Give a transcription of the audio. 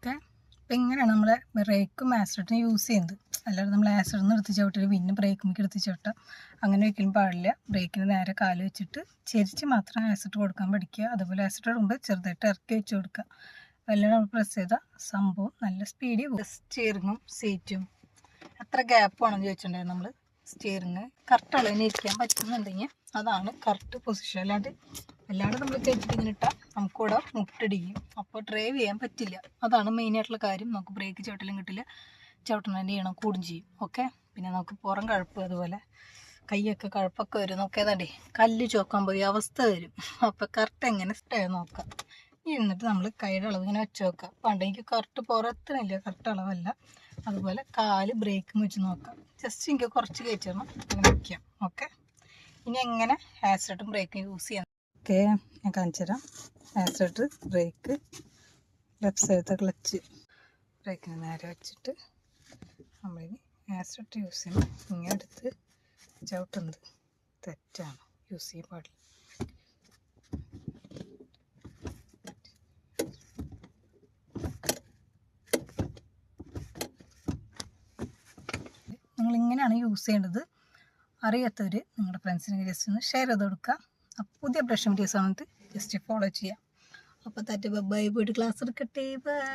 Okay. അപ്പം ഇങ്ങനെയാണ് നമ്മൾ ബ്രേക്കും ആക്സിലേറ്ററും യൂസ് ചെയ്യുന്നത്. അല്ലാതെ നമ്മൾ ആക്സിലേറ്ററിൽ നിന്ന് എടുത്ത് ചവിട്ടിട്ട് പിന്നെ ബ്രേക്കുമ്പോൾ എടുത്ത് ചവിട്ടാം, അങ്ങനെ ഒരിക്കലും പാടില്ല. ബ്രേക്കിന് നേരെ കാല് വെച്ചിട്ട് ചെരിച്ച് മാത്രം ആക്സിലേറ്റർ കൊടുക്കാൻ പഠിക്കുക. അതുപോലെ ആക്സിലേറ്റർ ഇടുമ്പോൾ ചെറുതായിട്ട് ഇറക്കി വെച്ച് കൊടുക്കുക. എല്ലാം നമ്മൾ പ്രസ് ചെയ്താൽ സംഭവം നല്ല സ്പീഡിൽ പോകും. സ്റ്റിയറിങ്ങും സീറ്റും എത്ര ഗ്യാപ്പ് വേണമെന്ന് ചോദിച്ചിട്ടുണ്ടായിരുന്നു നമ്മൾ. സ്റ്റിയറിങ് കറക്റ്റ് അളവിന് ഇരിക്കാൻ പറ്റുന്നുണ്ടെങ്കിൽ അതാണ് കറക്റ്റ് പൊസിഷൻ. അല്ലാണ്ട് നമ്മൾ കയറ്റിട്ട് ഇങ്ങനെ ഇട്ടാൽ നമുക്കിവിടെ മുട്ടിടിക്കും, അപ്പോൾ ഡ്രൈവ് ചെയ്യാൻ പറ്റില്ല. അതാണ് മെയിനായിട്ടുള്ള കാര്യം. നമുക്ക് ബ്രേക്ക് ചവിട്ടലും കിട്ടില്ല, ചവിട്ടണതിൻ്റെ ചെയ്യണം കൂടും ചെയ്യും. ഓക്കെ. പിന്നെ നമുക്ക് പുറം കഴപ്പ്, അതുപോലെ കൈയൊക്കെ കഴപ്പൊക്കെ വരും. നോക്കിയതാണ്ടേ കല്ല് ചോക്കാൻ പോയി അവസ്ഥ വരും. അപ്പോൾ കറക്റ്റ് എങ്ങനെ സ്റ്റേ നോക്കാം. എന്നിട്ട് നമ്മൾ കൈയുടെ അളവ് ഇങ്ങനെ വെച്ച് നോക്കാം. പണ്ട് എനിക്ക് കറക്റ്റ് പുറത്തിനില്ല, കറക്റ്റ് അളവല്ല. അതുപോലെ കാല് ബ്രേക്കും വെച്ച് നോക്കാം. ജസ്റ്റ് എനിക്ക് കുറച്ച് കയറ്റണം, അങ്ങനെ വയ്ക്കാം. ഓക്കെ. ഇനി എങ്ങനെ ആക്സിലേറ്ററും ബ്രേക്കും യൂസ് ചെയ്യാം. ഓക്കെ, ഞാൻ കാണിച്ചു തരാം. ആക്സിലേറ്റർ, ബ്രേക്ക്, ലെഫ്റ്റ് സൈഡത്തെ ക്ലച്ച്, ബ്രേക്കിന് നേരെ വെച്ചിട്ട് നമ്മളിനി ആക്സിലേറ്റർ യൂസ് ചെയ്യണം. ഇങ്ങനെ എടുത്ത് ചവിട്ടുന്നത് തെറ്റാണ്, യൂസ് ചെയ്യാൻ പാടില്ല. നിങ്ങളിങ്ങനെയാണ് യൂസ് ചെയ്യേണ്ടത്. അറിയാത്തവർ നിങ്ങളുടെ ഫ്രണ്ട്സിന് ജസ്റ്റ് ഒന്ന് ഷെയർ ചെയ്ത് കൊടുക്കുക. അപ്പോൾ പുതിയ ബ്രഷ് വീഡിയോസ് ആണെങ്കിൽ ജസ്റ്റ് ഫോളോ ചെയ്യാം. അപ്പോൾ ബൈ, പോയിട്ട് ക്ലാസ് എടുക്കട്ടെ. ബൈ.